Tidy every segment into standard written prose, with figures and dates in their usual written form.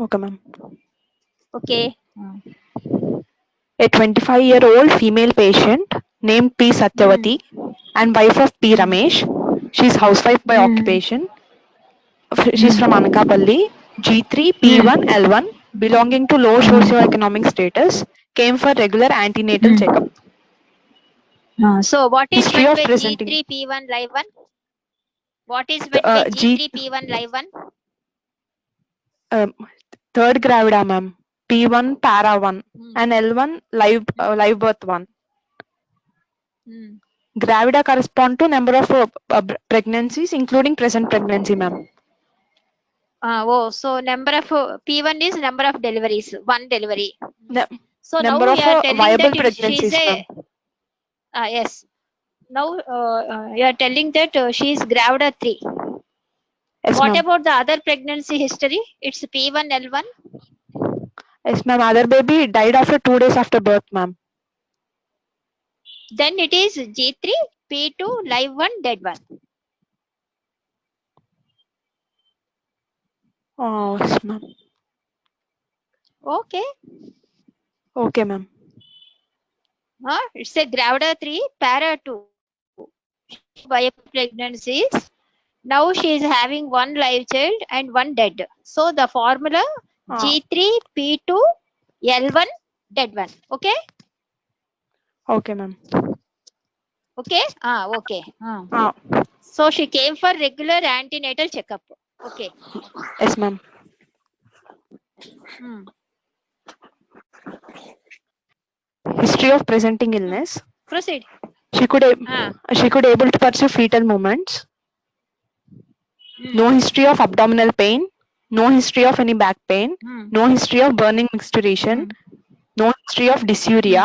Okay, ma'am. Okay. A 25-year-old female patient named P. Hmm. Satyavati and wife of P. Hmm. Ramesh. She is housewife by Hmm. occupation. She is Hmm. from Anakapalli. G3, Hmm. P1, L1, belonging to low Hmm. socioeconomic status, came for regular antenatal checkup. Hmm. So what is History meant of by presenting G3P1 live one? What is meant by G G3P1 live one? um, third gravida, ma'am. P1 para 1 Hmm. and L1 live birth 1. Hmm. Gravida correspond to number of pregnancies, including present pregnancy, ma'am. So number of P1 is number of deliveries, one delivery. Ne- So now Number you of are telling that viable she is pregnancies, ma'am. a yes. Now you are telling that she is gravida 3. Yes, What ma'am. about the other pregnancy history? It's P1 L1. Yes, ma'am. Other baby died after 2 days after birth, ma'am. Then it is G3 P2 live 1 dead 1. Oh, yes, ma'am. Okay. Okay, ma'am. It's a gravida 3 para 2. Viable pregnancies. Now she is having one live child and one dead. So the formula Ah, G3 P2 L1 dead 1. Okay. okay, ma'am. Okay. Okay. Ah, So she came for regular antenatal checkup. Okay. yes, ma'am. Hmm. History of presenting illness. Proceed. She could Ah. she could able to pursue fetal movements. Hmm. No history of abdominal pain. No history of any back pain. Hmm. No history of burning menstruation. Hmm. No history of Hmm. dysuria.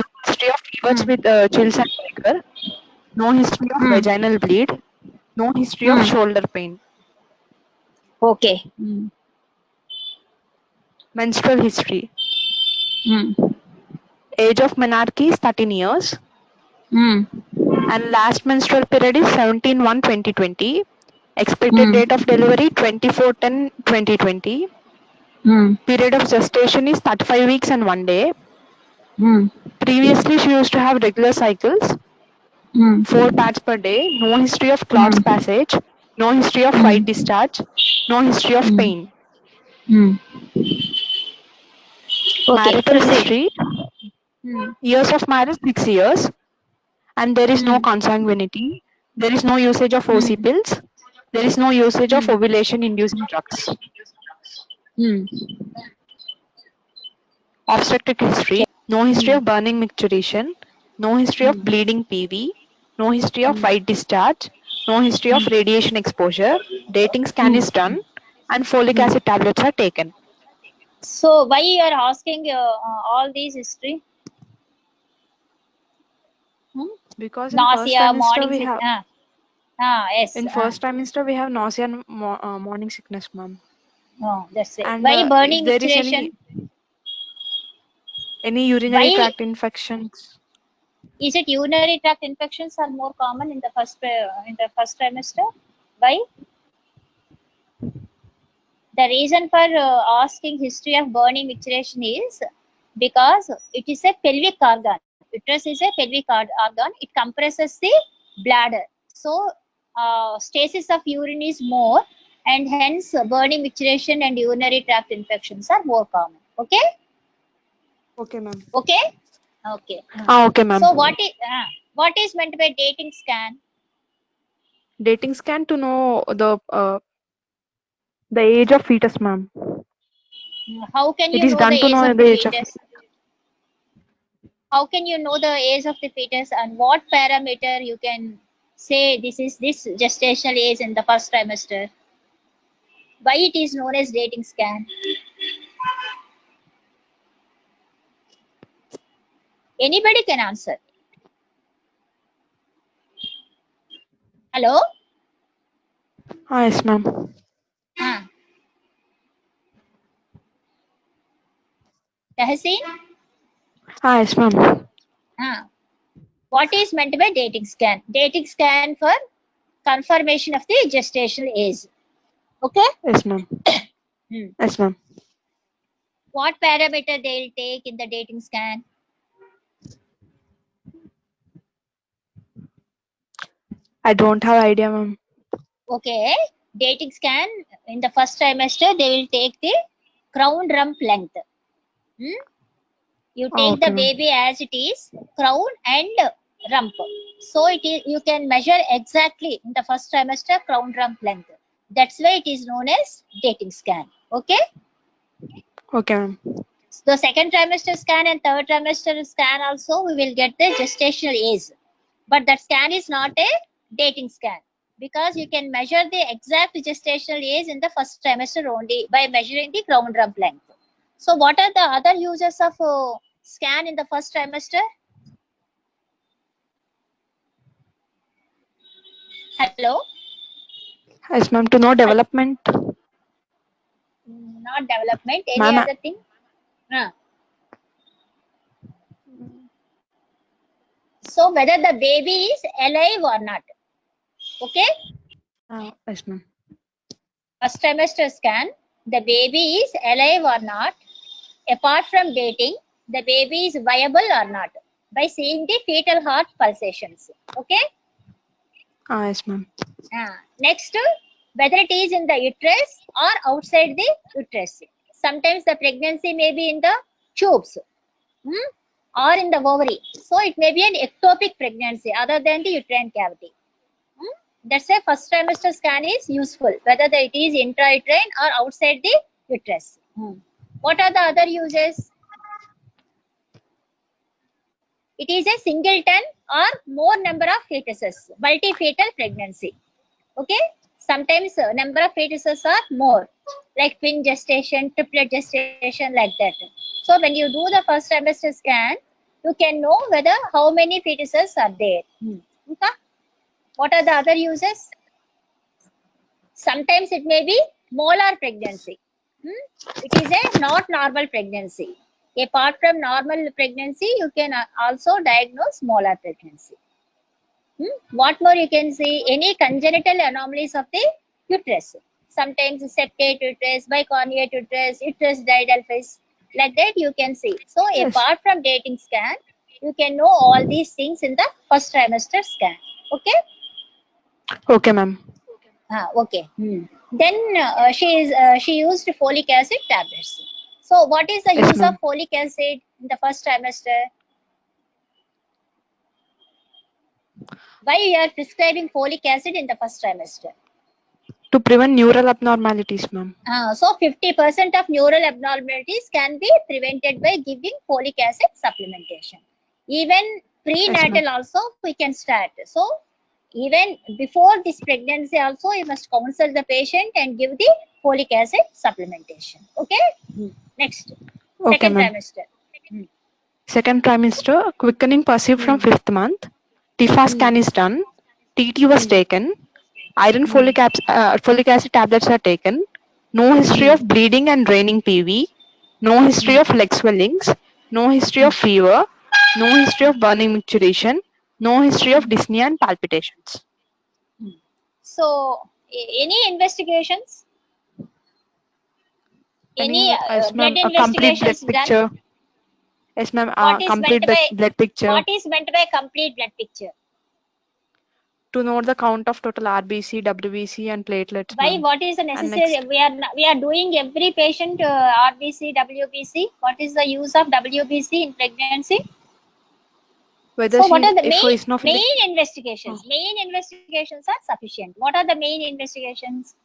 No history of fevers Hmm. with chills and fever. No history of Hmm. vaginal bleed. No history of Hmm. shoulder pain. Okay. Hmm. Menstrual history. Hmm. Age of menarche is 13 years. Hmm. And last menstrual period is 17/1/2020. Expected Hmm. date of delivery 24/10/2020. Hmm. Period of gestation is 35 weeks and 1 day. Hmm. Previously, she used to have regular cycles, Hmm. 4 pads per day, no history of clots Hmm. passage, no history of Hmm. white discharge, no history of Hmm. pain. Hmm. Okay. Marital Proceed. history, Hmm. years of marriage 6 years, and there is no Hmm. consanguinity, there is no usage of OC Hmm. pills, there is no usage of Hmm. ovulation inducing drugs. Hmm. Obstetric history, Okay. no history Hmm. of burning micturition, no history of Hmm. bleeding PV, no history of Hmm. white discharge, no history of Hmm. radiation exposure, dating scan Hmm. is done, and folic Hmm. acid tablets are taken. So why you are asking all these history? Hmm? Because in first Nausea, trimester morning we sick. have Yes. in first trimester we have nausea and morning sickness, ma'am. No, that's it. And Why if burning there is micturition? any urinary Why tract infections, is it urinary tract infections are more common in the first trimester? Why? The reason for asking history of burning micturition is because it is a pelvic organ. Uterus is a pelvic organ. It compresses the bladder. So stasis of urine is more, and hence burning micturition and urinary tract infections are more common. Okay. okay, ma'am. Okay. Okay. Okay, ma'am. So what is meant by dating scan? Dating scan to know the age of fetus, ma'am. How can It you is know the done to age know of the the age of fetus? How can you know the age of the fetus, and what parameter you can say this is this gestational age in the first trimester? Why it is known as dating scan? Anybody can answer. Hello. yes, ma'am. Ah, Tahsin. Yes, ma'am. Ah, what is meant by dating scan? Dating scan for confirmation of the gestational age. Okay. Yes, ma'am. Yes, ma'am. What parameter they will take in the dating scan? I don't have idea, ma'am. Okay, dating scan in the first trimester they will take the crown rump length. You Oh, take the okay, ma'am. baby as it is, crown and rump. So it is you can measure exactly in the first trimester crown rump length. That's why it is known as dating scan. Okay. Okay, ma'am. The second trimester scan and third trimester scan also we will get the gestational age, but that scan is not a dating scan because you can measure the exact gestational age in the first trimester only by measuring the crown rump length. So what are the other uses of scan in the first trimester? Hello. Yes, ma'am. To know development, Not development. Any ma'am. other thing? Uh, So whether the baby is alive or not. Okay. Yes, ma'am. First trimester scan. The baby is alive or not. Apart from dating, the baby is viable or not by seeing the fetal heart pulsations. Okay. Yes, ma'am. Next, whether it is in the uterus or outside the uterus. Sometimes the pregnancy may be in the tubes. Or in the ovary. So it may be an ectopic pregnancy other than the uterine cavity. That's why first trimester scan is useful, whether it is intrauterine or outside the uterus. What are the other uses? It is a singleton or more number of fetuses, multifetal pregnancy. Okay, sometimes number of fetuses are more, like twin gestation, triplet gestation, like that. So when you do the first trimester scan, you can know whether how many fetuses are there. Okay. What are the other uses? Sometimes it may be molar pregnancy. It is a not normal pregnancy. Apart from normal pregnancy, you can also diagnose molar pregnancy. What more you can see? Any congenital anomalies of the uterus. Sometimes septate uterus, bicornuate uterus, uterus didelphys, like that you can see. So Yes. apart from dating scan, you can know all these things in the first trimester scan. Okay. Okay, ma'am. Okay. Then she used folic acid tablets. So what is the Yes, use of ma'am. folic acid in the first trimester? Why you are prescribing folic acid in the first trimester? To prevent neural abnormalities, ma'am. So 50% of neural abnormalities can be prevented by giving folic acid supplementation. Even Yes, ma'am. prenatal also we can start. So even before this pregnancy also you must counsel the patient and give the folic acid supplementation. Okay. Next, Okay, second ma'am. trimester. Hmm. Second trimester, quickening perceived from Hmm. 5th month. TIFA Hmm. scan is done. TT was Hmm. taken. Iron Hmm. folic acid tablets are taken. No history Hmm. of bleeding and draining PV. No history Hmm. of leg swellings. No history Hmm. of fever. No history of burning micturition. No history of Hmm. dyspnea and palpitations. Hmm. So any investigations? Any Yes, blood ma'am. A complete blood investigations done? picture. Yes, ma'am. What is meant Complete by blood picture what is meant by complete blood picture? to know the count of total RBC, WBC, and platelets, Why? ma'am. What is the And necessary? next, We are doing every patient RBC, WBC. What is the use of WBC in pregnancy? whether So what she are the if eosinophilic main oh, investigations? Main investigations are sufficient. What are the main investigations?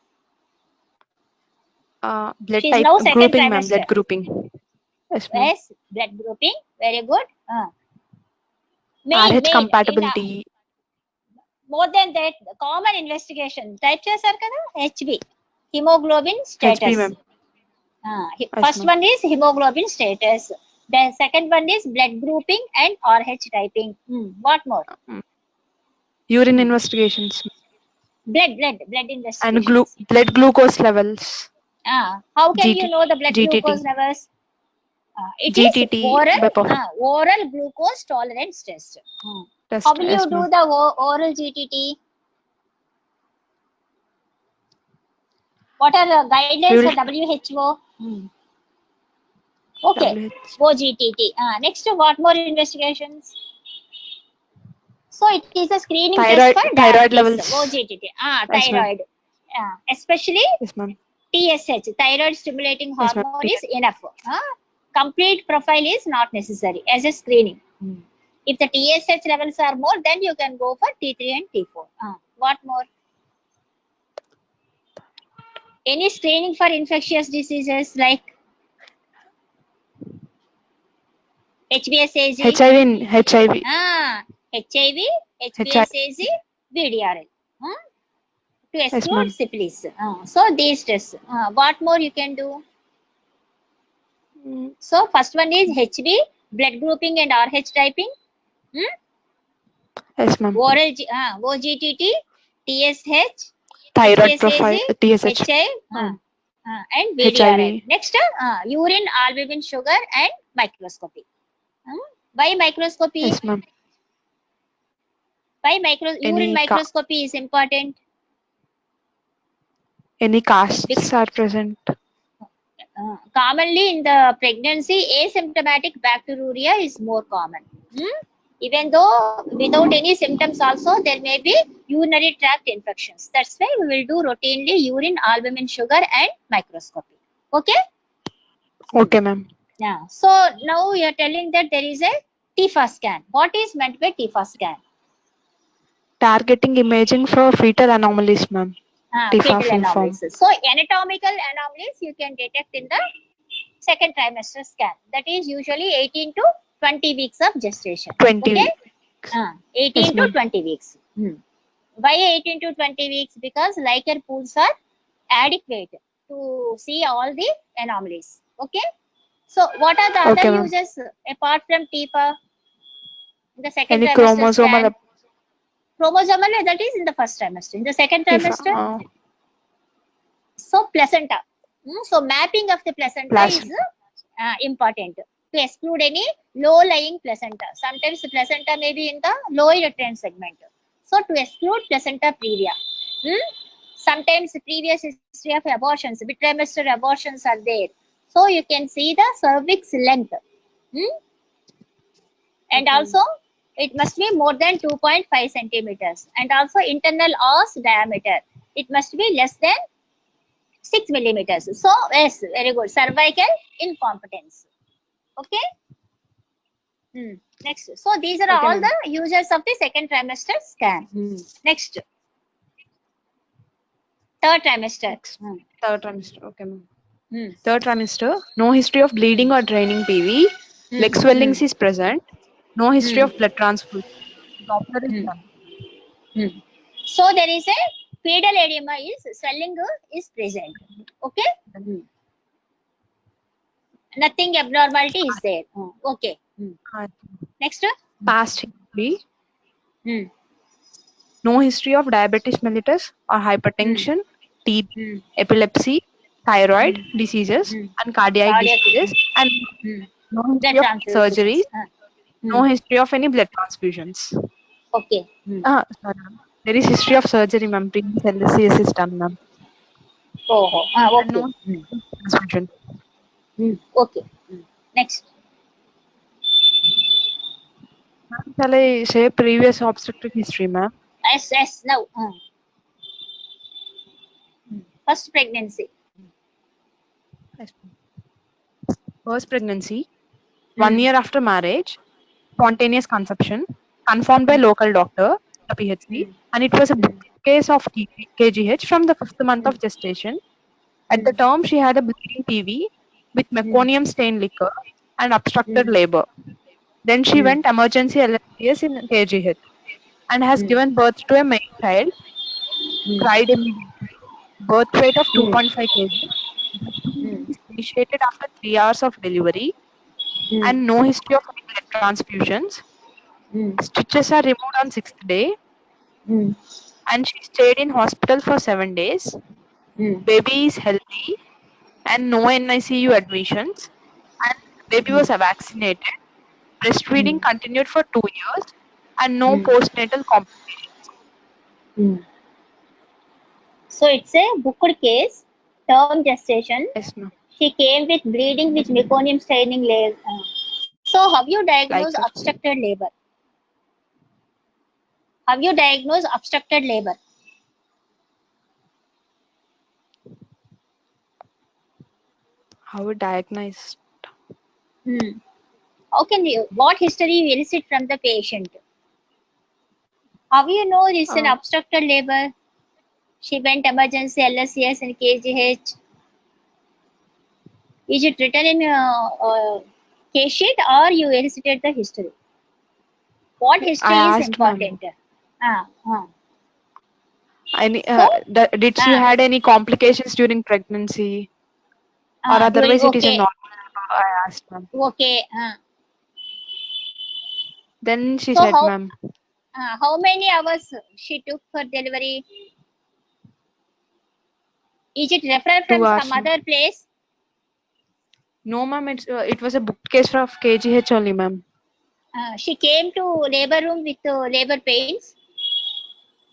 blood She is type now second grouping, ma'am. trimester. Blood grouping. Yes, ma'am. Yes, blood grouping. Very good. RH Main in compatibility. more than that, common investigation. Type చేశారు కదా HB, hemoglobin HB, status. ma'am. Yes, First ma'am. one is hemoglobin status. The second one is blood grouping and RH typing. What more? Mm. Urine Hmm. investigations Blood and investigations. blood glucose levels. How can you GT, know the blood GTT, glucose levels? It is GTT oral glucose tolerance test. How test. will you Yes, do ma'am. the oral GTT? What are the guidelines We for will WHO? Okay, WH. OGTT. Next, what more investigations? So it is a screening test for Thyroid diabetes, levels. OGTT. Yes, ma'am. Thyroid. Especially Yes, ma'am. TSH, thyroid stimulating Yes, ma'am. hormone is enough. Complete profile is not necessary as a screening. If the TSH levels are more, then you can go for T3 and T4. What more? Any screening for infectious diseases like HBsAg, HIV. HIV, HIV. HBsAg, VDRL. To Yes, exclude ma'am. syphilis. So these tests. What more you can do? Mm, So first one is HB, blood grouping and RH typing. Yes, ma'am. Oral OGTT, TSH, Thyroid HBsAg, profile. TSH. HI, Um, and VDRL. HIV. Next, urine albumin sugar and microscopy. Why microscopy? Yes, ma'am. Why urine Any ca- microscopy is important? any Bec- casts are present. Commonly in the pregnancy, asymptomatic bacteriuria is more common. Even though without any symptoms also, there may be urinary tract infections. That's why we will do routinely urine albumin sugar and microscopy. Okay? Okay, ma'am. Yeah. So now you are telling that there is a TIFA scan. What is meant by TIFA scan? Targeting imaging for fetal anomalies, ma'am. TIFA Fetal full form. anomalies. So anatomical anomalies you can detect in the second trimester scan. That is usually 18 to 20 weeks of gestation. 20 Okay? weeks. 18 Yes, to ma'am. 20 weeks. Why 18 to 20 weeks? Because Leica pools are adequate to see all the anomalies. Okay? So what are the other Okay, ma'am. uses apart from TIFA in the second Any trimester chromosomal scan? Chromosomal, that is in the first trimester. In the second TIFA. trimester, so placenta. So mapping of the placenta is Plasma. important to exclude any low-lying placenta. Sometimes the placenta may be in the lower uterine segment. So to exclude placenta previa. Sometimes previous history of abortions, mid-trimester abortions are there. So you can see the cervix length. And Okay, also it must be more than 2.5 centimeters. And also internal os diameter. It must be less than 6 millimeters. So yes, very good. Cervical incompetence. Okay. Next. So these are okay, all ma'am. the users of the second trimester scan. Next. Third trimester. Next. Third trimester. Okay, ma'am. Hmm. Third trimester. No history of Hmm. bleeding or draining PV. Hmm. Leg Hmm. swellings is present. No history Hmm. of blood transfusion. Doppler is Hmm. done. Hmm. So there is a pedal edema is swelling is present. Okay. Nothing abnormality is there. Okay. Uh, Next. Past history. Hmm. No history of diabetes mellitus or Hmm. hypertension, TB, Hmm. epilepsy, thyroid Hmm. diseases, Hmm. and cardiac Cardiac. diseases, and Hmm. no Blood history of surgeries, transfusions. Hmm. no history of any blood transfusions. Okay. Sorry, ma'am. There is history of surgery, ma'am. Previous LCS is done, ma'am. Oh. And Okay. no transfusion. Okay. Next. Ma'am, shall I say previous obstetric history, ma'am? Yes. Now. First pregnancy. Yes, ma'am. First pregnancy, Hmm. 1 year after marriage, spontaneous conception, confirmed by Hmm. local doctor, the PHC, Hmm. and it was a Hmm. case of KGH from the fifth month Hmm. of gestation. At Hmm. the term, she had a bleeding PV with Hmm. meconium stain liquor and obstructed Hmm. labor. Then she Hmm. went emergency LSDS in KGH and has Hmm. given birth to a male child, Hmm. cried immediately, birth weight of Hmm. 2.5 kg, Hmm. is initiated after 3 hours of delivery, Hmm. and no history of any blood transfusions. Hmm. Stitches are removed on sixth day, Hmm. and she stayed in hospital for 7 days. Hmm. Baby is healthy and no NICU admissions, and baby was vaccinated. Hmm. Breastfeeding continued for 2 years, and no Hmm. postnatal complications. Hmm. So it's a booked case. term gestation. Yes, ma'am. She came with bleeding with meconium staining layer. So, how you Like diagnose that. obstructed labor? How you diagnose obstructed labor? How we diagnose? Hmm. How can you? What history you elicit from the patient? How you know this is an Uh, obstructed labor? She went emergency LSCS and KGH. Is it written in case sheet or you elicited the history? What I history is asked, ma'am. important? Ah, ah. Any, So, did she ah, had any complications during pregnancy, or during otherwise it is a okay, normal? I asked, ma'am. okay. Then she So said, ma'am, how many hours she took for delivery? Is it referred from 2 hours. some other place? No, ma'am. It was a booked case of KGH only, ma'am. She came to labor room with labor pains.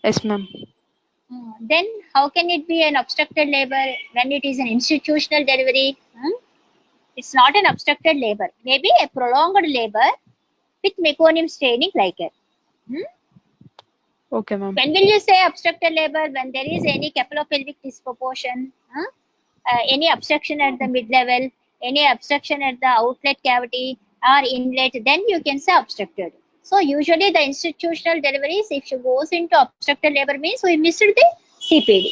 Yes, ma'am. Then how can it be an obstructed labor when it is an institutional delivery? It's not an obstructed labor. Maybe a prolonged labor with meconium staining like it. Hmm? Okay, ma'am. When will you say obstructed labor? When there is any cephalopelvic disproportion, any obstruction at the mid level, any obstruction at the outlet cavity or inlet, then you can say obstructed. So usually the institutional deliveries, if she goes into obstructed labor, means we missed the CPD.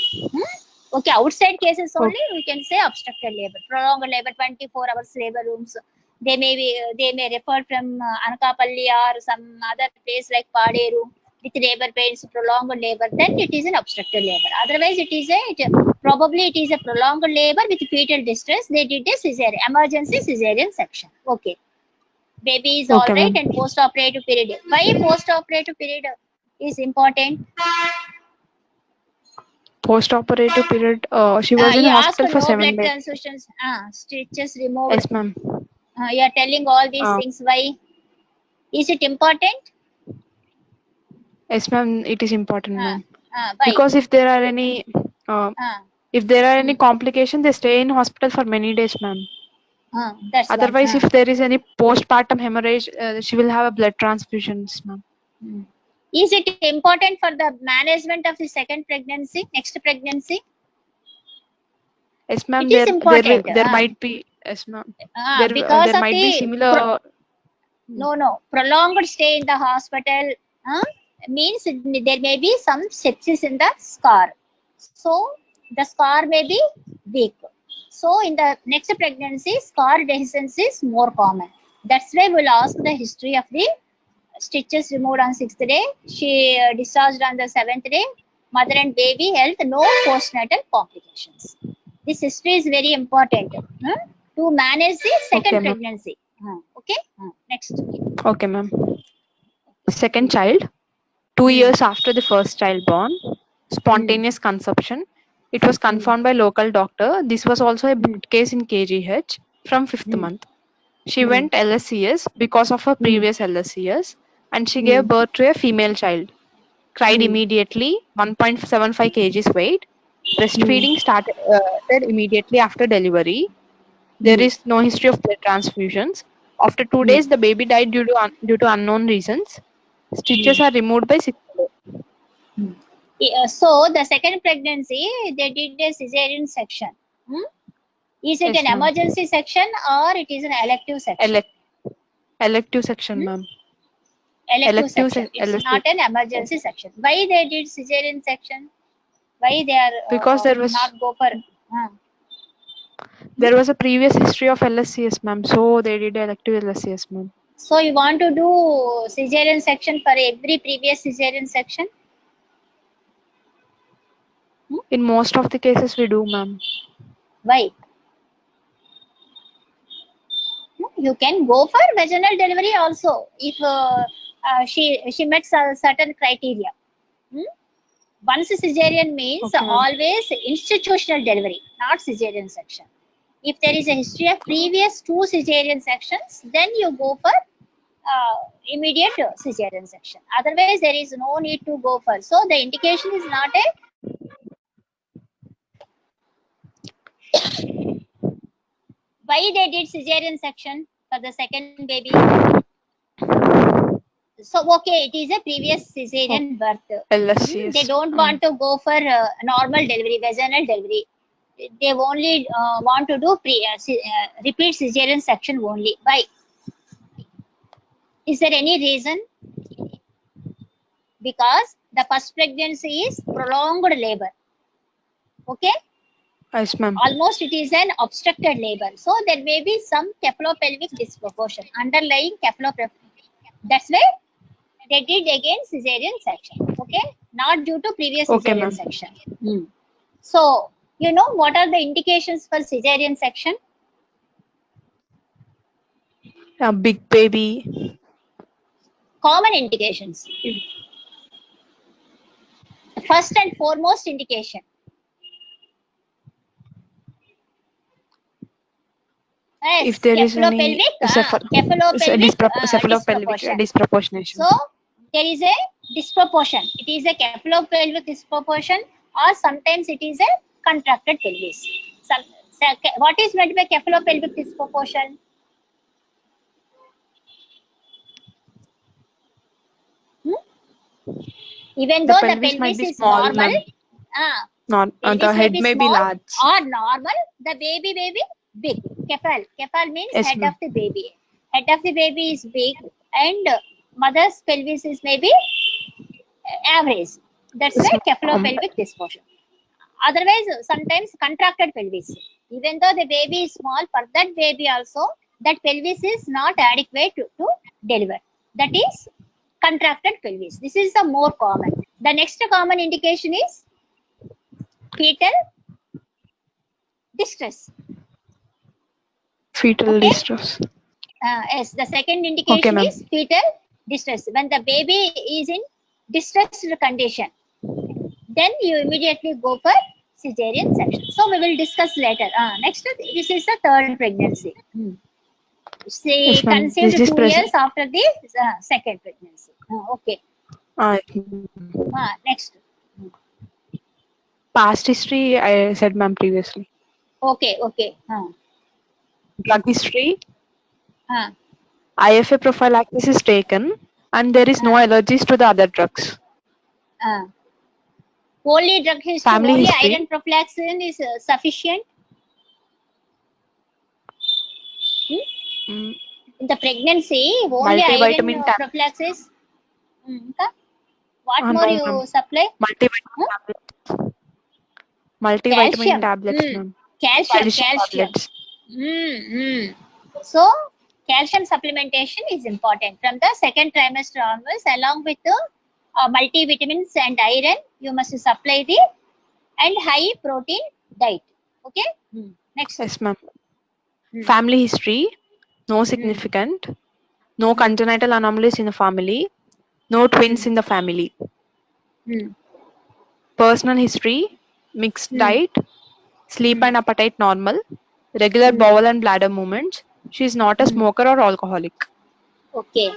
Okay, outside cases only Okay. we can say obstructed labor, prolonged labor, 24 hours labor rooms. They may refer from Anakapalli or some other place like Paderu with labor pains, prolonged labor. Then it is an obstructed labor. Otherwise, probably it is a prolonged labor with fetal distress. They did a cesarean, emergency cesarean section. Okay, baby is all Okay, right ma'am. and post-operative period. Why post-operative period is important? Post-operative period. She was in You ask hospital for no blood 7 days. transfusions, stitches removed. Yes, ma'am. You are telling all these Uh, things. Why? Is it important? yes, ma'am. It is important, Uh, ma'am. why? Because if there are any, Uh, if there are any mm, complications, they stay in hospital for many days, ma'am. that's one. Otherwise, if there is any postpartum hemorrhage, she will have a blood transfusions, ma'am. Mm. Is it important for the management of the second pregnancy, next pregnancy? Yes, It ma'am. is There important there might be. Yes, ma'am. because There of might be the similar. prolonged stay in the hospital means there may be some sepsis in the scar. So the scar may be weak. So in the next pregnancy, scar dehiscence is more common. That's why we'll ask the history of the stitches removed on 6th day. She discharged on the 7th day. Mother and baby health, no postnatal complications. This history is very important to manage the Okay, second ma'am. pregnancy. Okay, next. Okay, ma'am. Second child, 2 years Hmm. after the first child born, Hmm. spontaneous conception. It was Hmm. confirmed by local doctor. This was also a Hmm. booked case in KGH from fifth Hmm. month. She Hmm. went LSCS because of her Hmm. previous LSCS and she Hmm. gave birth to a female child. Cried Hmm. immediately, 1.75 kgs weight. Hmm. Breastfeeding started immediately after delivery. There Hmm. is no history of blood transfusions. After 2 days, Hmm. the baby died due to unknown reasons. Hmm. Stitches are removed by 6 days. Hmm. So the second pregnancy, they did a cesarean section. Hmm? Is it an Yes, ma'am. emergency section or it is an elective section? Elect- Elective section, Hmm? ma'am. Elective section. It's not LSC. an emergency section. Why they did cesarean section? Why they are Because not go for? Hmm? there was a previous history of LSCS, ma'am. So they did elective LSCS, ma'am. So you want to do cesarean section for every previous cesarean section? Hmm? In most of the cases, we do, ma'am. Why? You can go for vaginal delivery also if she met certain criteria. Hmm? Once cesarean means Okay, ma'am. always institutional delivery, not cesarean section. If there is a history of previous 2 cesarean sections, then you go for immediate cesarean section. Otherwise, there is no need to go for. So the indication is not a Why they did cesarean section for the second baby? So okay, it is a previous cesarean birth. LSCS. They don't want to go for normal delivery, vaginal delivery. They only want to do repeat cesarean section only. Why? Is there any reason? Because the first pregnancy is prolonged labor. Okay, Yes, ma'am. almost it is an obstructed labor. So there may be some cephalopelvic disproportion, underlying cephalopelvic. That's why they did again cesarean section. Okay, not due to previous Okay, cesarean ma'am. section. So you know what are the indications for cesarean section? Big baby. Common indications. First and foremost indication. Yes, If there is any cephalopelvic disproportion. disproportionation. So there is a disproportion. It is a cephalopelvic disproportion, or sometimes it is a contracted pelvis. What is meant by cephalopelvic disproportion? Even The though the pelvis might pelvis be is small, normal, ma'am. Not pelvis the may head be may be small large. or normal, the baby may be big. Cephal means Yes, head ma'am. of the baby. Head of the baby is big, and mother's pelvis is maybe average. That's why cephalopelvic disproportion. Otherwise, sometimes contracted pelvis. Even though the baby is small, for that baby also, that pelvis is not adequate to deliver. That is contracted pelvis. This is the more common. The next common indication is fetal distress. Fetal Okay. distress. Yes, the second indication ma'am. is fetal distress. When the baby is in distressed condition, then you immediately go for cesarean section. So we will discuss later. Next, this is the third pregnancy. She Yes, ma'am. conceived This 2 present. years after the second pregnancy. Okay. Next. Past history, I said, ma'am, previously. Okay. Drug history, Uh, IFA prophylaxis is taken, and there is no allergies to the other drugs. Only drug history, Family only history. iron prophylaxis is sufficient. Mm, In the pregnancy, only multivitamin iron tablets. prophylaxis. What No, more you ma'am. supply? Multivitamin tablets. Multivitamin Calcium. tablets, ma'am. Calcium. Tablets. So calcium supplementation is important from the second trimester onwards, along with the multivitamins and iron. You must supply the and high protein diet. Okay. Next. Yes, ma'am. Family history, no significant. No congenital anomalies in the family. No twins in the family. Personal history, mixed diet, sleep and appetite normal, regular bowel and bladder movements. She is not a smoker or alcoholic. Okay.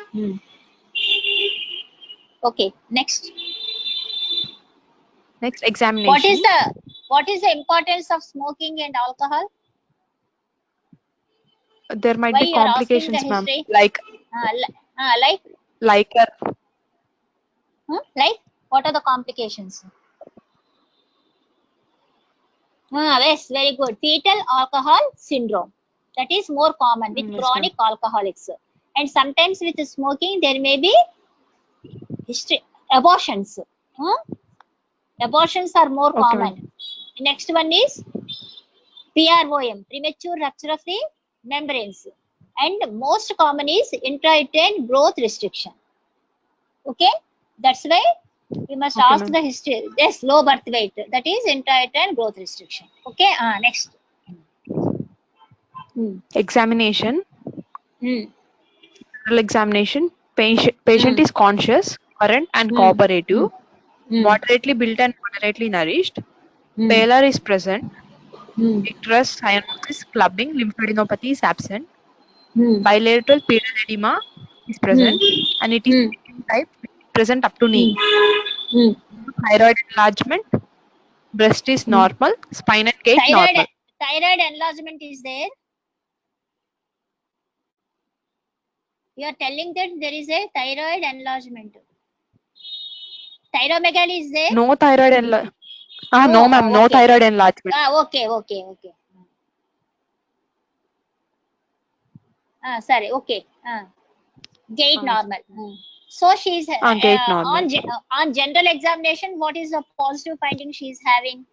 Okay. Next. Next, examination. What is the importance of smoking and alcohol? There might Why be you are asking the complications, ma'am. history? Like Like what are the complications? Yes, very good. Fetal alcohol syndrome. That is more common with yes, chronic alcoholics. And sometimes with smoking, there may be abortions. Abortions are more Okay, common. ma'am. Next one is PROM, premature rupture of the membranes. And most common is intrauterine growth restriction. Okay, that's why you must Okay, ask ma'am. the history. Yes, low birth weight. That is intrauterine growth restriction. Okay, next. Examination. General examination. Patient is conscious, current, and cooperative. Moderately built and moderately nourished. Pallor is present. Icterus, cyanosis, clubbing, lymphadenopathy is absent. Bilateral pedal edema is present, and it is type present up to knee. Thyroid enlargement, breast is normal, spine and gait normal. Thyroid enlargement is there. You are telling that there is a thyroid enlargement. Thyromegaly is there? No thyroid enlargement. No, ma'am. No Okay. thyroid enlargement. Okay. Sorry. Okay. Gait Yes. normal. So she's Gait normal. on general examination. What is the positive finding she is having?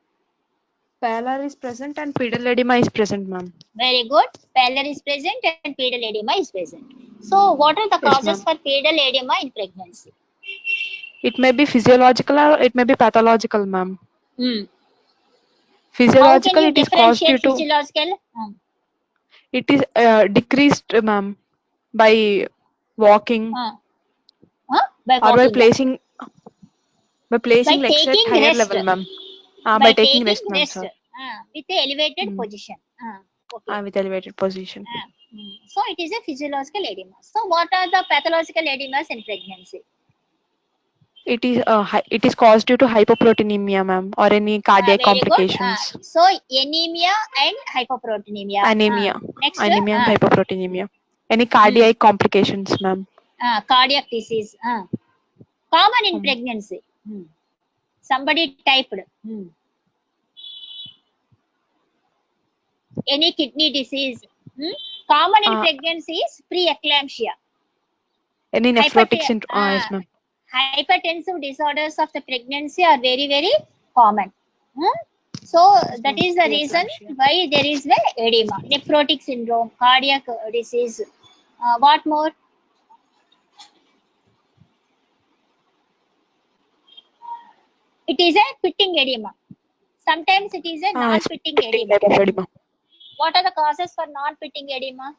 Pallor is present and pedal edema is present, ma'am. Very good. Pallor is present and pedal edema is present. So, what are the Yes, causes ma'am. for pedal edema in pregnancy? It may be physiological or it may be pathological, ma'am. Hmm. How can Physiological, you it is caused due differentiate to, physiological? it is decreased, ma'am, by walking Uh, by or by walking. By placing legs at taking higher rest. level, ma'am. By By taking taking rest, ma'am, rest sir. with the elevated Mm. position. Okay. With elevated position. So it is a physiological edema. So what are the pathological edemas in pregnancy? It is caused due to hypoproteinemia, ma'am, or any cardiac Very good. complications. So anemia and hypoproteinemia. Anemia, Next, anemia and hypoproteinemia. Any hmm, cardiac complications, ma'am. cardiac disease. Common in Um, pregnancy. Somebody typed. Any kidney disease. Common in uh, pregnancy is preeclampsia. any nephrotic Hypert- syndrome, uh, yes, ma'am. Hypertensive disorders of the pregnancy are very, very common. Hmm? So Yes, that ma'am. is the reason Preeclampsia. why there is the edema, nephrotic syndrome, cardiac disease. What more? It is a pitting edema. Sometimes it is a Yes, non-pitting pitting edema. type of edema. What are the causes for non-pitting edema?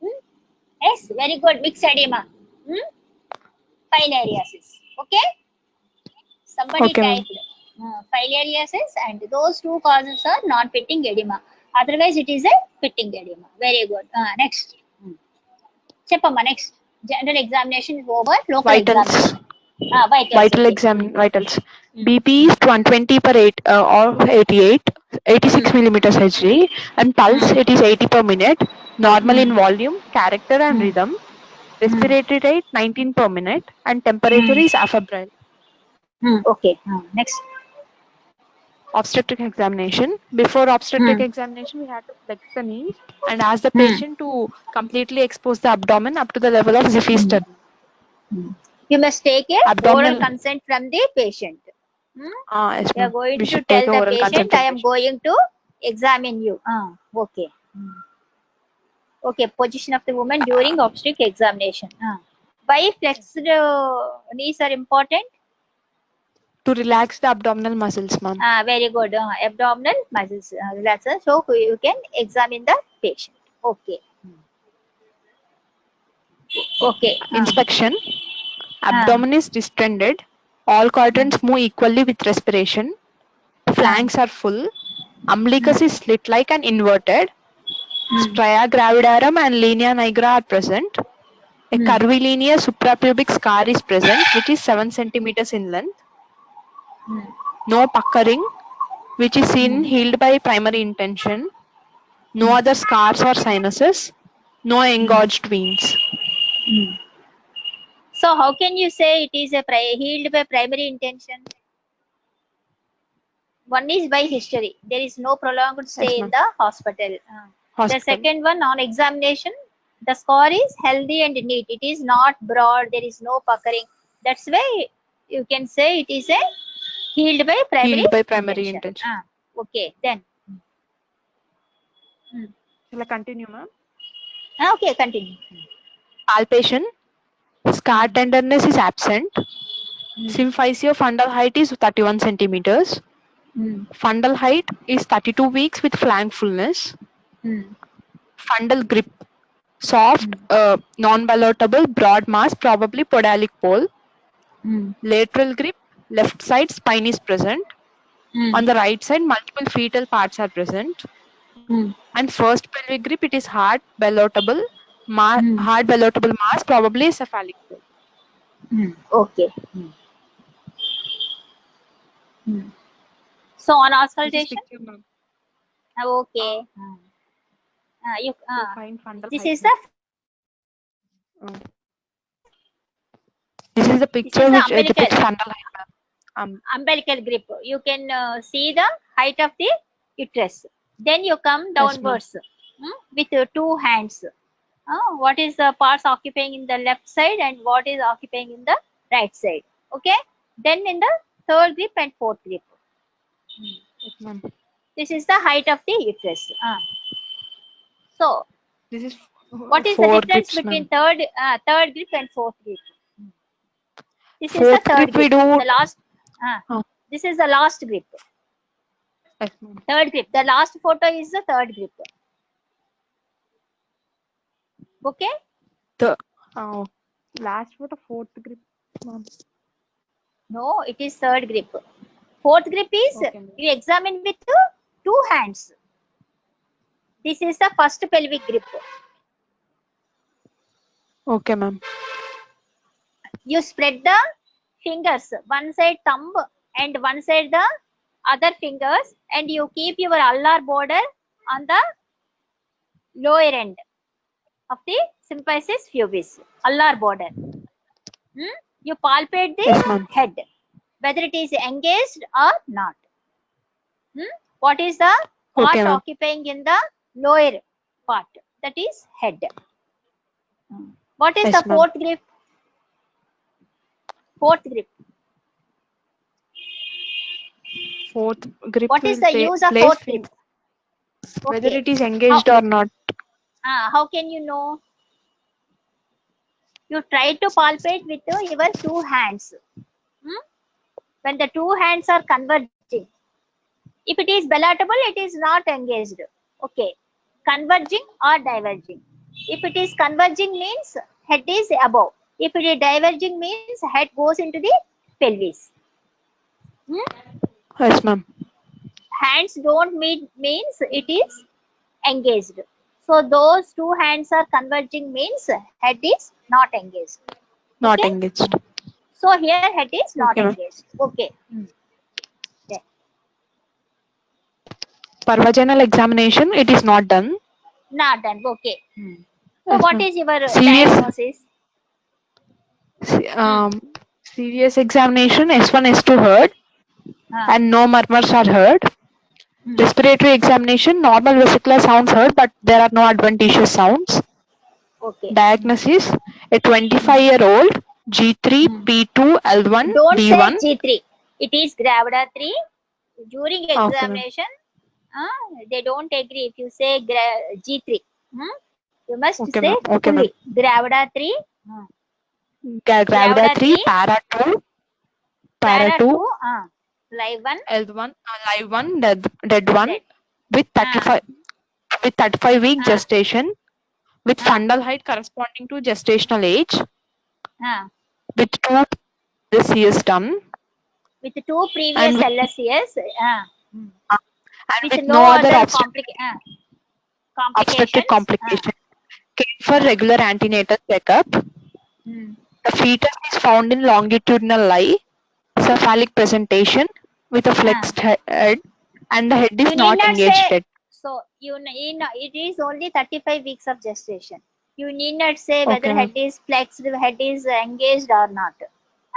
Hmm? Yes, very good. Mixed edema. Hmm? Filariasis. Okay? Somebody Okay, ma'am. typed filariasis, and those two causes are non-pitting edema. Otherwise, it is a pitting edema. Very good. Next. Cheppamma, next. General examination is over. Local Vitals. examination. Vitals. Okay. Vitals. Hmm. BP is 120 per 8 or 88, Hmm. 86 millimeters Hg, and pulse Hmm. it is 80 per minute. Normal Hmm. in volume, character and Hmm. rhythm. Hmm. Respiratory rate 19 per minute, and temperature Hmm. is afebrile. Okay. Next. Obstetric examination. Before obstetric Hmm. examination, we had to flex the knees and ask the Hmm. patient to completely expose the abdomen up to the level of Ziffy Hmm. sternum. You must take a oral Abdominal. consent from the patient. Yes, You are ma'am. going We to should take tell a the oral consent patient, I from am patient. going to examine you. Okay. Okay, position of the woman during obstetric examination. Why flexed knees are important? To relax the abdominal muscles, ma'am. Very good. Abdominal muscles relaxer. So you can examine the patient. Okay. Okay. Inspection. Uh, Abdomen is distended. All quadrants move equally with respiration. uh, Flanks are full. uh, Umbilicus is slit-like and inverted. uh, Stria gravidarum and linea nigra are present. A uh, curvilinear suprapubic scar is present, which is 7 centimeters in length. No puckering, which is seen healed by primary intention. No other scars or sinuses. No engorged veins. So how can you say it is a healed by primary intention? One is by history. There is no prolonged Yes, stay in ma'am. the hospital. The Hospital. second one on examination, the score is healthy and neat. It is not broad. There is no puckering. That's why you can say it is a healed by primary Healed by primary intention. intention. Okay, then. Hmm. Shall I continue, ma'am? Okay, continue. Palpation. Scar tenderness is absent. Symphysis fundal height is 31 centimeters. Fundal height is 32 weeks with flank fullness. Fundal grip. Soft, non-ballotable, broad mass, probably podalic pole. Lateral grip. Left side spine is present. On the right side, multiple fetal parts are present. And first pelvic grip, it is hard, ballotable, hard ballotable mass, probably cephalic pole. Okay. So on This is auscultation, picture, ma'am. okay. To find fundal this height. is the This is the picture the which umbilical. depicts fundal height, ma'am. Umbilical grip. You can see the height of the uterus. Then you come Yes, ma'am. downwards with two hands. What is the parts occupying in the left side and what is occupying in the right side? Okay. Then in the third grip and fourth grip. Yes, ma'am. This is the height of the uterus. So This is what is the four difference grips, between ma'am. third grip and fourth grip? This is the Fourth third grip we grip. do. The last. This is the last grip. Yes, ma'am. Third grip. The last photo is the third grip. Okay. The last for the fourth grip, ma'am. No, it is third grip. Fourth grip is Okay, ma'am. you examine with two hands. This is the first pelvic grip. Okay, ma'am. You spread the fingers, one side thumb and one side the other fingers, and you keep your ulnar border on the lower end of the symphysis pubis, ulnar border. You palpate the Yes, ma'am. head, whether it is engaged or not. What is the part Okay, ma'am. occupying in the lower part? That is head. What is Yes, the ma'am. fourth grip? Fourth grip. Fourth grip What will is the use of place fourth grip? whether Okay. it is engaged or not. How can you know? You try to palpate with your two hands. When the two hands are converging, if it is palatable, it is not engaged. Okay. Converging or diverging. If it is converging means head is above. If it is diverging means head goes into the pelvis. Yes, ma'am. Hands don't meet means it is engaged. So those two hands are converging means head is not engaged. Not Okay. engaged. So here head is not Okay, ma'am. engaged. Okay. Yeah. For vaginal examination, it is not done. Not done. Okay. So Yes, what ma'am. is your Serious, diagnosis? serious examination. S1, S2 heard, and no murmurs are heard. Respiratory examination, normal vesicular sounds heard, but there are no adventitious sounds. Okay. Diagnosis: a 25-year-old, G3, P2, L1, Don't say B1. G3. It is gravida 3. During Okay, ma'am. examination, they don't agree if you say G3. You must Okay, say ma'am. Okay, ma'am. fully gravida 3. Gravida 3, 3, para 2, para para 2, 2, live 1, L1, live 1, dead 1, dead. with 35 week gestation, with fundal height corresponding to gestational age, with 2 this year's done, With 2 previous and with, LSCS, and with with no no other other obstetric complications. complication. Came for regular antenatal checkup. The fetus is found in longitudinal lie, cephalic presentation with a flexed head, and the head You is need not not engaged say, yet. so it is only 35 weeks of gestation. You need not say whether Okay, ma'am. head is flexed, head is engaged or not.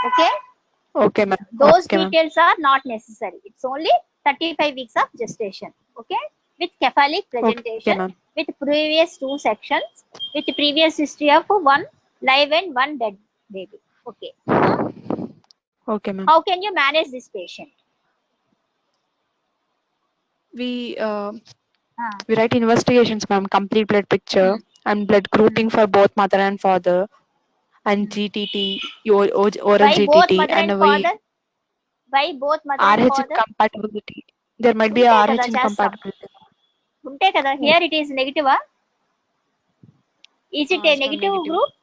Okay? Okay, ma'am. Those Okay, ma'am. details are not necessary. It's only 35 weeks of gestation. Okay? With cephalic Okay, presentation, ma'am. with previous 2 sections, with previous history of 1 live and 1 dead baby. Okay. Okay, ma'am. How can you manage this patient? We write investigations, ma'am. Complete blood picture and blood grouping for both mother and father, and GTT, oral Why both GTT, mother and and we father? Why both mother and RH father? incompatibility. There might be a ఉంటే కదా RH చేస్తాం incompatibility. ఉంటే కదా here it is negative is it A Yes, ma'am, negative negative. Group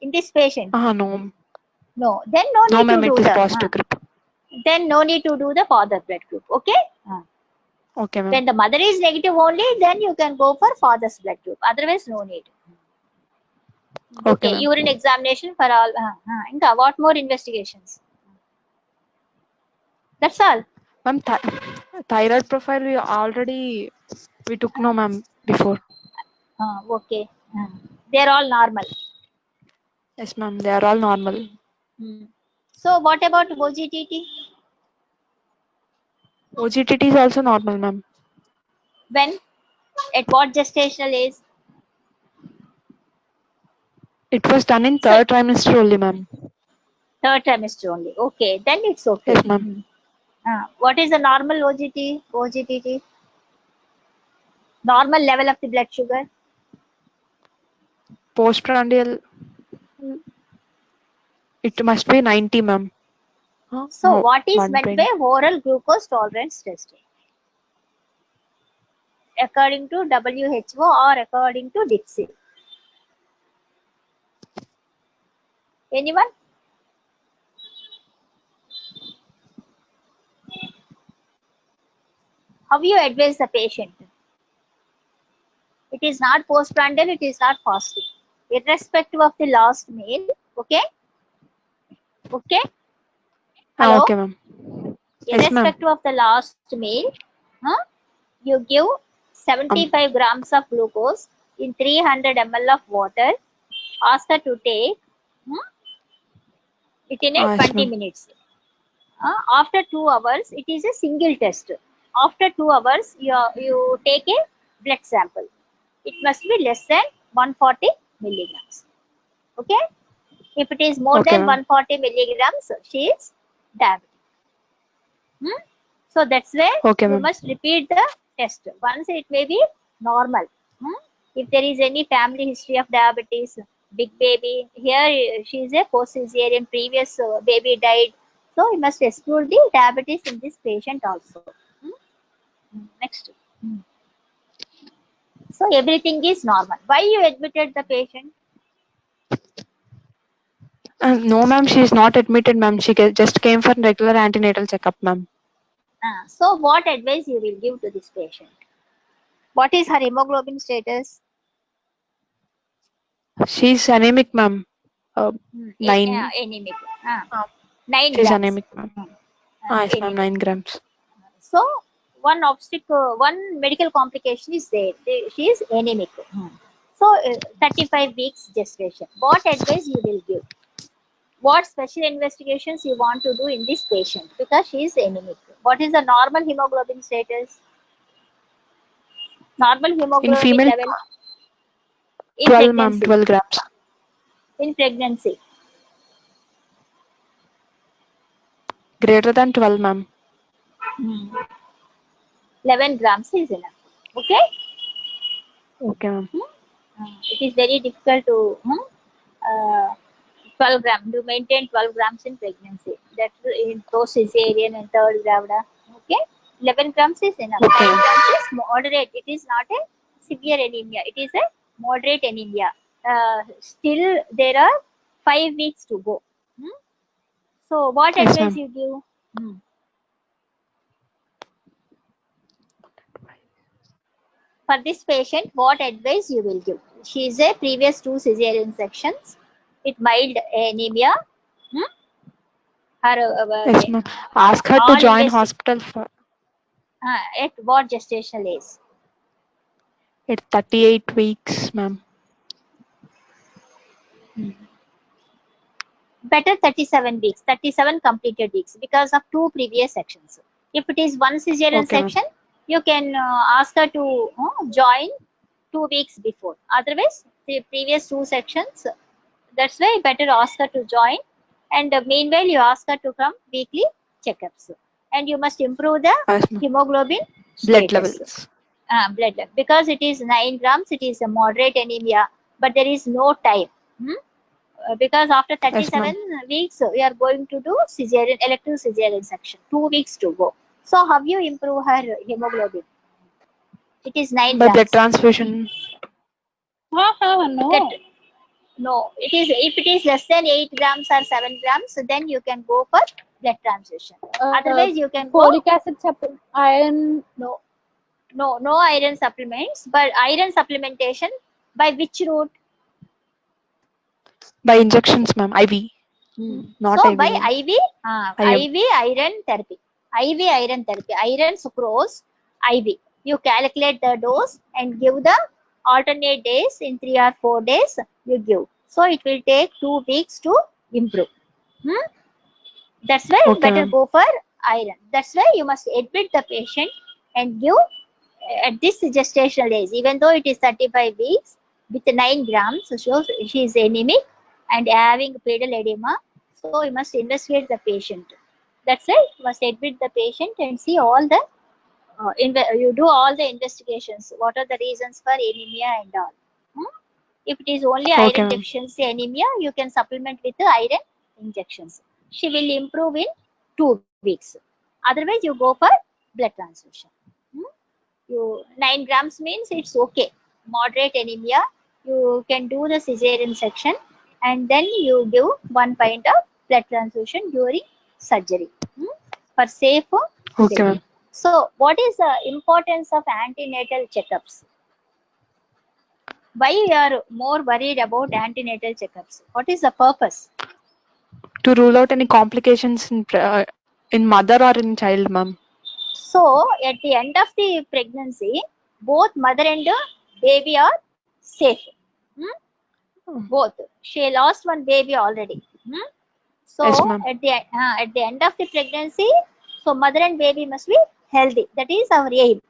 in this patient No. no then no No, need to ma'am, do it is the positive group. then no need to do the father blood group. Okay. Okay, ma'am. When the mother is negative only, then you can go for father's blood group, otherwise no need. Okay, ma'am. urine examination for all. Inka what more investigations? That's all. Ma'am, thyroid profile we already took, no, ma'am. before. Okay. They're all normal. Yes, ma'am. They are all normal. Hmm. So what about OGTT? OGTT is also normal, ma'am. When? At what gestational age? It was done in So third trimester only, ma'am. third trimester only. Okay, then it's okay. Yes, ma'am. What is the normal OGTT? Normal level of the blood sugar. Postprandial, it must be 90, ma'am. Huh? So No, what is meant 120. by oral glucose tolerance testing? According to WHO or according to DIPSI? Anyone? How you advise the patient? It is not postprandial, it is not fasting. Irrespective of the last meal, okay? Okay? Hello? Okay, ma'am. Yes, ma'am. Irrespective of the last meal, huh? You give Um, 75 grams of glucose in 300 ml of water. Ask her to take hmm, it in a yes, 20 ma'am. minutes. After 2 hours, it is a single test. After 2 hours, you take a blood sample. It must be less than 140 milligrams. Okay? If it is more Okay, than ma'am. 140 milligrams, she is diabetic. Hmm? So that's where Okay, you ma'am. must repeat the test. Once it may be normal. Hmm? If there is any family history of diabetes, big baby, here she is a post-cesarean, previous baby died. So you must exclude the diabetes in this patient also. Hmm? Next. Hmm. So everything is normal. Why you admitted the patient? No, ma'am. She is not admitted, ma'am. Just came for regular antenatal checkup, ma'am. So what advice you will give to this patient? What is her hemoglobin status? She's anemic, ma'am. 9. Anemic. Uh, 9 she's grams. anemic, ma'am. Yes, ma'am. Anemic. 9 grams. So one medical complication is there. She is anemic. So 35 weeks gestation. What advice you will give? What special investigations you want to do in this patient because she is anemic? What is the normal hemoglobin status? Normal In hemoglobin female, level in 12, ma'am. pregnancy. 12 grams. In pregnancy. Greater than 12, ma'am. 11 grams is enough. Okay? Okay, ma'am. It is very difficult to uh, 12 grams to maintain 12 grams in pregnancy. That in post cesarean and third gravida. Okay, 11 grams is enough. Okay, 9 ma'am. grams is moderate. It is not a severe anemia. It is a moderate anemia. Still, there are 5 weeks to go. Hmm? So, what Yes, advice ma'am. you give? For this patient, what advice you will give? She is a previous 2 cesarean sections with mild anemia. Hmm? Her Yes, ma'am. Ask her to all join invest hospital for at what gestational age? it's 38 weeks, ma'am. Better 37 weeks, 37 completed weeks because of 2 previous sections. If it is 1 cesarean Okay, ma'am. section, you can ask her to join 2 weeks before. Otherwise, the previous 2 sections, that's why better ask her to join. And meanwhile, you ask her to come weekly checkups. And you must improve the Yes, ma'am. hemoglobin Blood status. levels. Blood level. Because it is 9 grams, it is a moderate anemia, but there is no time. Hmm? Because after Yes, 37 ma'am. weeks we are going to do cesarean elective cesarean section, 2 weeks to go. So how you improve her hemoglobin? It is 9 By blood grams. transfusion. That, no, it is if it is less than 8 grams or 7 grams, then you can go for blood transfusion. Otherwise you can go Folic acid supplement, iron. no, no iron supplements, but iron supplementation by which route? By injections, ma'am. IV. Not So by IVL. IV, IM. IV iron therapy, iron sucrose, IV. You calculate the dose and give the alternate days in 3 or 4 days you give. So it will take 2 weeks to improve. Hmm? That's why Okay, better ma'am. go for iron. That's why you must admit the patient and give at this gestational days, even though it is 35 weeks with 9 grams, so she is anemic and having pedal edema. So you must investigate the patient. That's why you must admit the patient and see all the you do all the investigations. What are the reasons for anemia and all? Hmm? If it is only Okay, iron ma'am. deficiency anemia, you can supplement with the iron injections. She will improve in 2 weeks. Otherwise, you go for blood transfusion. Hmm? You 9 grams means it's okay. Moderate anemia, you can do the cesarean section and then you give 1 pint of blood transfusion during surgery for safe Okay, delivery. ma'am. So, what is the importance of antenatal checkups? Why you are more worried about antenatal checkups? What is the purpose? To rule out any complications in mother or in child, ma'am. So, at the end of the pregnancy, both mother and baby are safe. Hmm? Both. She lost one baby already. Hmm? Yes, So, ma'am. at the end of the pregnancy, so mother and baby must be healthy. That is our aim.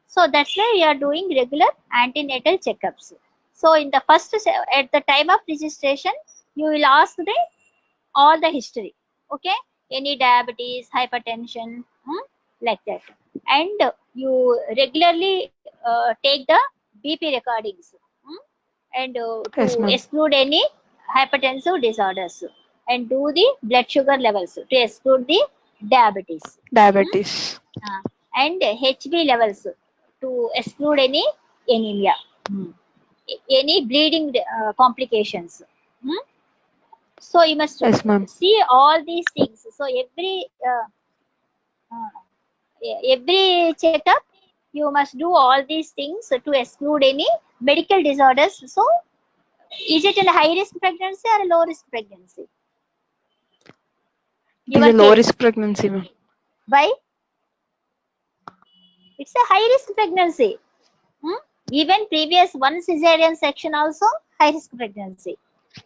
So that's why we are doing regular antenatal checkups. So in the at the time of registration, you will ask the all the history. Okay, any diabetes, hypertension, like that, and you regularly take the BP recordings, and Yes, to ma'am. exclude any hypertensive disorders, and do the blood sugar levels to exclude the diabetes. Hmm? Diabetes. And HB levels to exclude any anemia, any bleeding complications. Hmm? So you must Yes, ma'am. see all these things. So every checkup you must do all these things to exclude any medical disorders. So is it a high risk pregnancy or a low risk pregnancy? It is Your a low case. risk pregnancy, ma'am. Why? It's a high risk pregnancy. Hmm? Even previous one cesarean section also high risk pregnancy.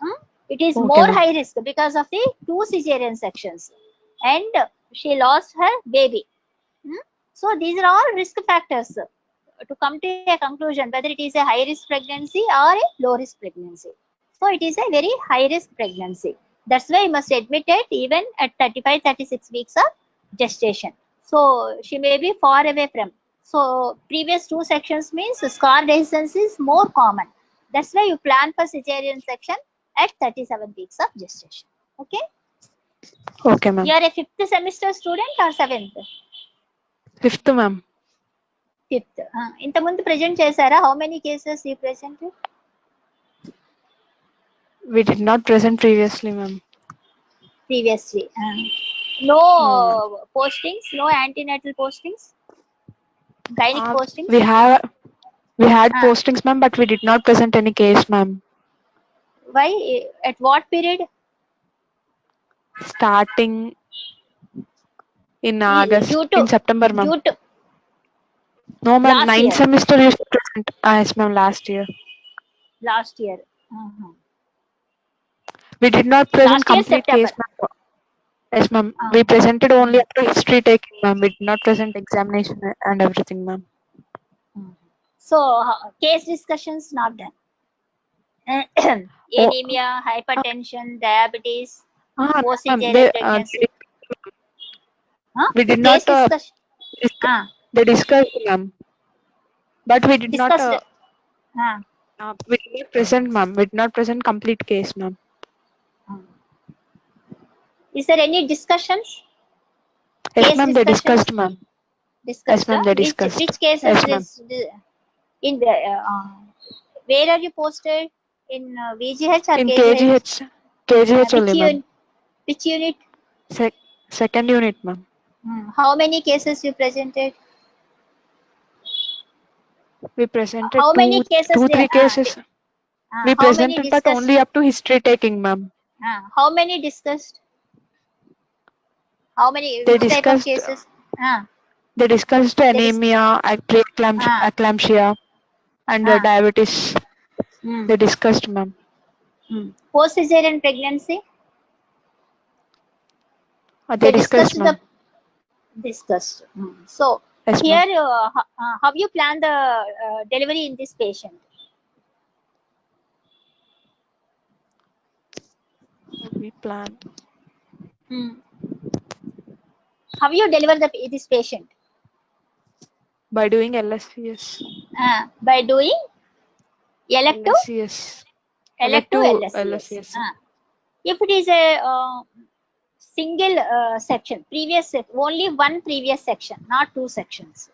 Hmm? It is Okay, more ma'am. high risk because of the 2 cesarean sections, and she lost her baby. Hmm? So these are all risk factors to come to a conclusion whether it is a high risk pregnancy or a low risk pregnancy. So it is a very high risk pregnancy. That's why you must admit it even at 35, 36 weeks of gestation. So she may be far away from. So previous 2 sections means scar dehiscence is more common. That's why you plan for cesarean section at 37 weeks of gestation. Okay. Okay, You ma'am. are a fifth semester student or seventh? Fifth, ma'am. Fifth ఇంతకుముందు present చేశారా? How many cases you present We did not present previously, ma'am. Previously? No No. postings, no antenatal postings, gynec Uh, postings? we have we had uh, postings, ma'am, but we did not present any case, ma'am. why? At what period? Starting in August, Due to in September, ma'am. due to No, ma'am. last Ninth year, semester used to present. Yes, ma'am. Last year, last year. Uh-huh. we did not present Last year complete September. case, ma'am. Yes, ma'am. We Uh-huh. presented only up to history taking, ma'am. We did not present examination and everything, ma'am. Uh-huh. So case discussions not done. Oh, Anemia, hypertension, diabetes, ah, post ma'am. cesarean pregnancy. Huh? We did Case not discussion. discuss, Ah, they discussed, ma'am. But we did not. discussed. Ah. We did not present, ma'am. We did not present complete case, ma'am. Ah. Is there any discussions? Yes, Case ma'am. They discussions discussed, ma'am. Yes, discussed. ma'am. They discussed. Which cases Yes, ma'am. this in the where are you posted in VGH or In KGH? KGH Which only, ma'am. which unit? Second unit, ma'am. How many cases you presented? We presented How many cases? three cases. We How many presented, but discussed? only up to history taking, ma'am. How many discussed? How many? They Which type of discussed. cases? They discussed They anemia, ah, preeclampsia, and ah, diabetes. mm, They discussed, ma'am. Post cesarean pregnancy. They They discussed, discussed the ma'am. discussed. So Yes, here, ma'am. how you plan the delivery in this patient? We plan Hmm. How you deliver this patient? by doing LSCS. By doing elective LSCS. elective Elective LSCS. LSCS. If it is a single section, only one previous section, not two sections.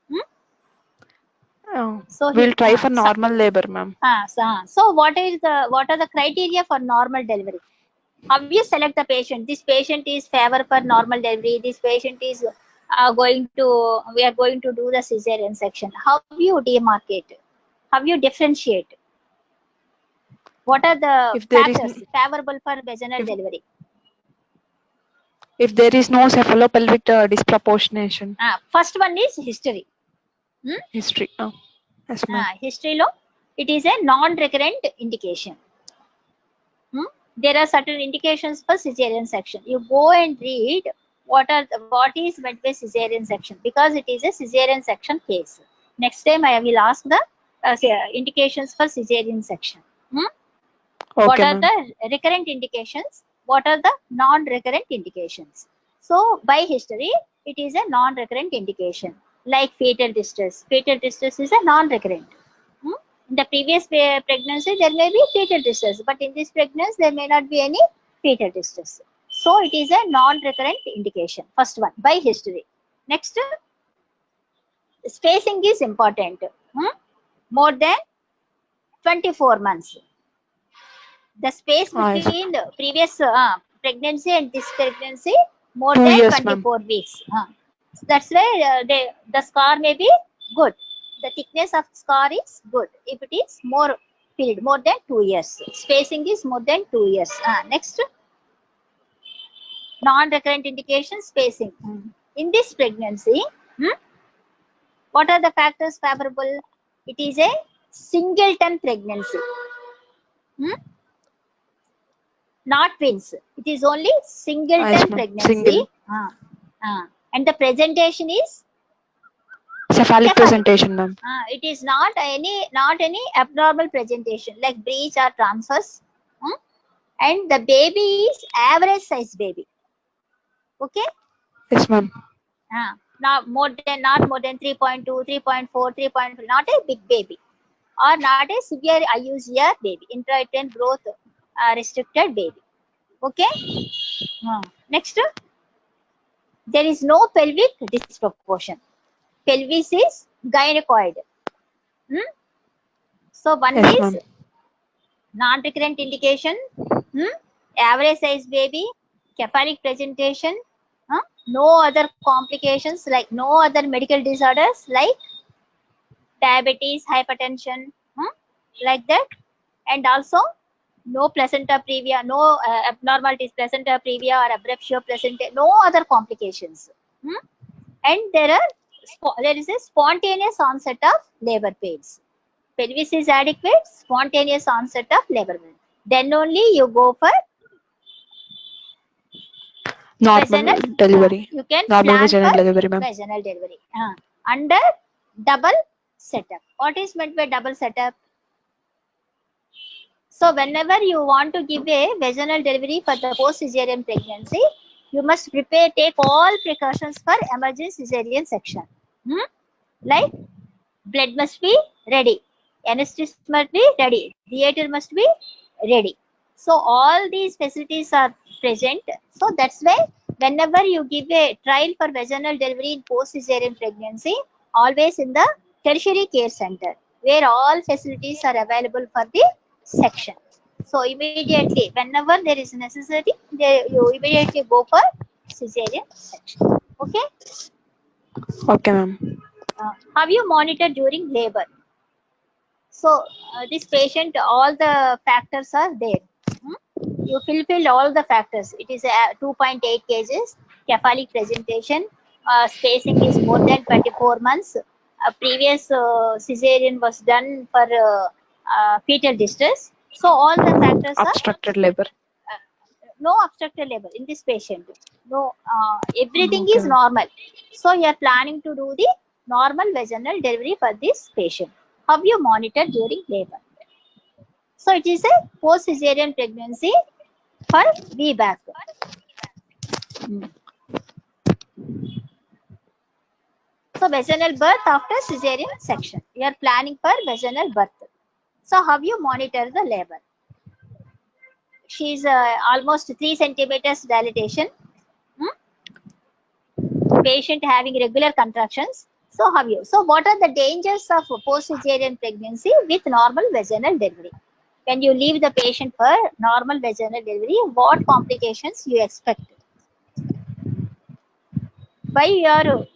Hmm? Oh, So we'll he try for normal labor, ma'am. so what are the criteria for normal delivery? How you select the patient? This patient is favor for normal delivery. This patient is we are going to do the cesarean section. How you demarcate? How you differentiate? What are the If there is factors favorable for vaginal if, delivery? if there is no cephalopelvic disproportionation First one is history. Hmm? history. Oh, yes, ma'am. History law. It is a non-recurrent indication. There are certain indications for cesarean section. You go and read what is meant by cesarean section, because it is a cesarean section case. Next time I will ask the indications for cesarean section. What Okay, are ma'am. the recurrent indications? What are the non-recurrent indications? So by history, it is a non-recurrent indication, like fetal distress. Fetal distress is a non-recurrent. In the previous pregnancy, there may be fetal distress, but in this pregnancy, there may not be any fetal distress. So it is a non-recurrent indication. First one, by history. Next, spacing is important. More than 24 months. The space Yes. between the previous pregnancy and this pregnancy more 2 than years, ma'am. 24 weeks. So that's why the scar may be good. The thickness of scar is good if it is more period, more than 2 years. Spacing is more than 2 years. Next, non-recurrent indication spacing. In this pregnancy, what are the factors favorable? It is a singleton pregnancy. Hmm? Not twins. It is only Yes, singleton ma'am. pregnancy. Single And the presentation is cephalic cephalic. presentation, ma'am. It is not any abnormal presentation like breech or transverse. And the baby is average size baby. Okay. Yes, ma'am. Not more than 3.2, 3.4, 3.3. Not a big baby, or not a severe IUCR baby, intrauterine growth restricted baby. Okay. Next, there is no pelvic disproportion. Pelvis is gynecoid. So one Yes, is ma'am. non-recurrent indication, average size baby, cephalic presentation, no other complications, like no other medical disorders like diabetes, hypertension, like that, and also no placenta previa, no abnormalities placenta previa or abruptio placenta, no other complications. And there is a spontaneous onset of labor pains. Pelvis is adequate, spontaneous onset of labor pain. Then only you go for vaginal. Normal delivery. You can Normal plan for vaginal delivery, ma'am. vaginal delivery under double setup. What is meant by double setup? So whenever you want to give a vaginal delivery for the post-cesarean pregnancy, you must take all precautions for emergency cesarean section. Like blood must be ready, anesthetist must be ready, theater must be ready. So all these facilities are present. So that's why whenever you give a trial for vaginal delivery in post-cesarean pregnancy, always in the tertiary care center where all facilities are available for the section. So immediately, whenever there is necessity, you immediately go for cesarean section. Okay. Okay, ma'am. How you monitor during labor? So this patient, all the factors are there. You fulfill all the factors. It is a 2.8 kgs cephalic presentation, spacing is more than 24 months. A previous cesarean was done for fetal distress. So all the factors are Obstructed labor. no obstructed labor in this patient. No, everything is Okay. normal. So you are planning to do the normal vaginal delivery for this patient. How you monitor during labor? So it is a post cesarean pregnancy for VBAC. So vaginal birth after cesarean section. You are planning for vaginal birth. So how you monitor the labor? She is almost 3 centimeters dilatation. Patient having regular contractions. So how you? So what are the dangers of post cesarean pregnancy with normal vaginal delivery? When you leave the patient for normal vaginal delivery, what complications you expect? Why you are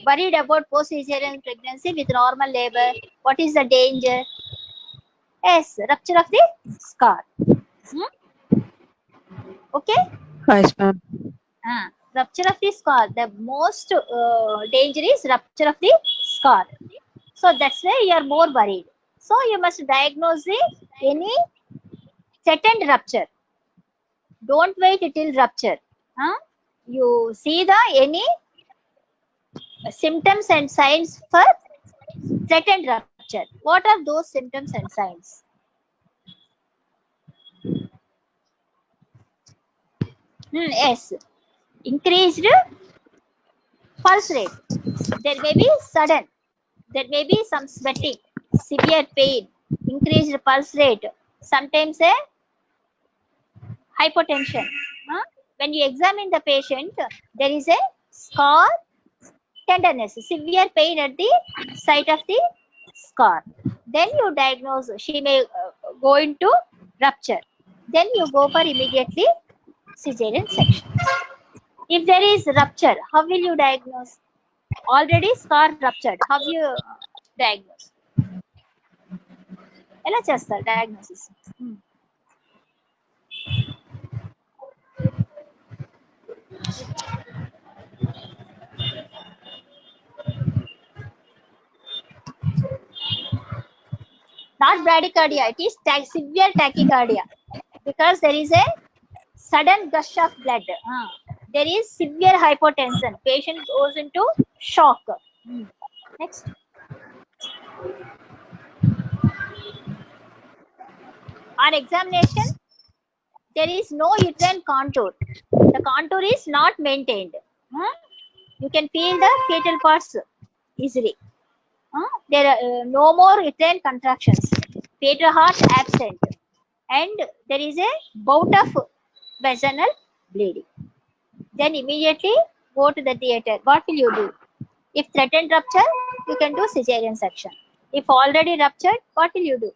worried about post cesarean pregnancy with normal labor? What is the danger? Yes, rupture of the scar. Okay. Yes, ma'am. Rupture of the scar. The most danger is rupture of the scar. So that's why you are more worried. So you must diagnose the any threatened rupture. Don't wait till rupture. You see the any symptoms and signs for threatened rupture. What are those symptoms and signs? Yes, increased pulse rate. There may be sudden. There may be some sweating, severe pain, increased pulse rate. Sometimes a hypotension. When you examine the patient, there is a scar tenderness, severe pain at the site of the scar. Then you diagnose, she may go into rupture. Then you go for immediately cesarean section. If there is rupture, how will you diagnose? Already scar ruptured, how you diagnose? ఎలా చేస్తారు diagnosis? Not bradycardia, it is severe tachycardia, because there is a sudden gush of blood. There is severe hypotension. Patient goes into shock. Next. On examination, there is no uterine contour. The contour is not maintained. You can feel the fetal parts easily. There are no more uterine contractions. Fetal heart absent. And there is a bout of vaginal bleeding. Then immediately go to the theater. What will you do? If threatened rupture, you can do cesarean section. If already ruptured, what will you do?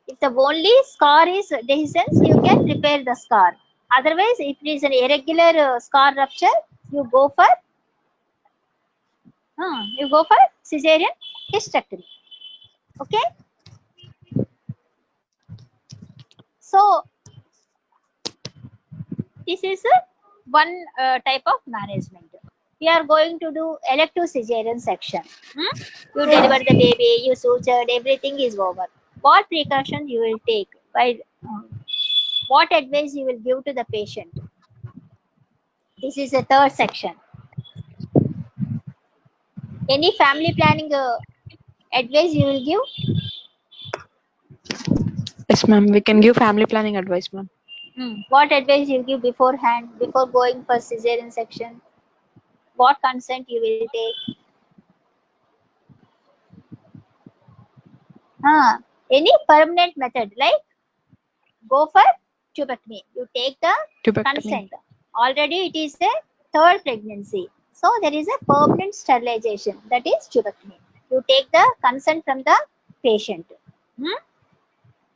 If the only scar is dehiscence, you can repair the scar. Otherwise, if it is an irregular scar rupture, you go for cesarean hysterectomy. Okay. So this is one type of management. We are going to do elective cesarean section. You deliver the baby, you sutured, everything is over. What precautions you will take? What advice you will give to the patient? This is the third section. Any family planning advice you will give? Yes, ma'am. We can give family planning advice, ma'am. What advice you give beforehand, before going for cesarean section? What consent you will take? Any permanent method, like go for tubectomy. You take the Tubectomy. consent. Already it is a third pregnancy. So there is a permanent sterilization, that is tubectomy. You take the consent from the patient.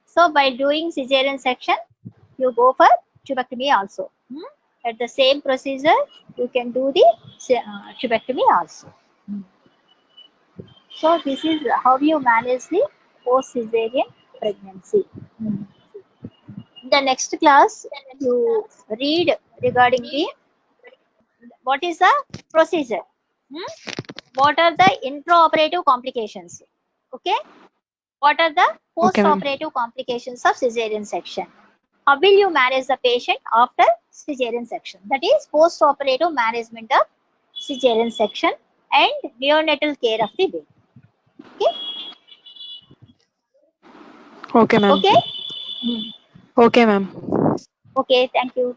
So by doing cesarean section, you go for tubectomy also. At the same procedure, you can do the tubectomy also. So this is how you manage the post cesarean pregnancy. In the next class, you read regarding the what is the procedure? What are the intraoperative complications? Okay. What are the Okay, ma'am. post-operative complications of cesarean section? How will you manage the patient after cesarean section? That is post-operative management of cesarean section and neonatal care of the baby. Okay. Okay, ma'am. Okay. Hmm. Okay, ma'am. Okay. Thank you.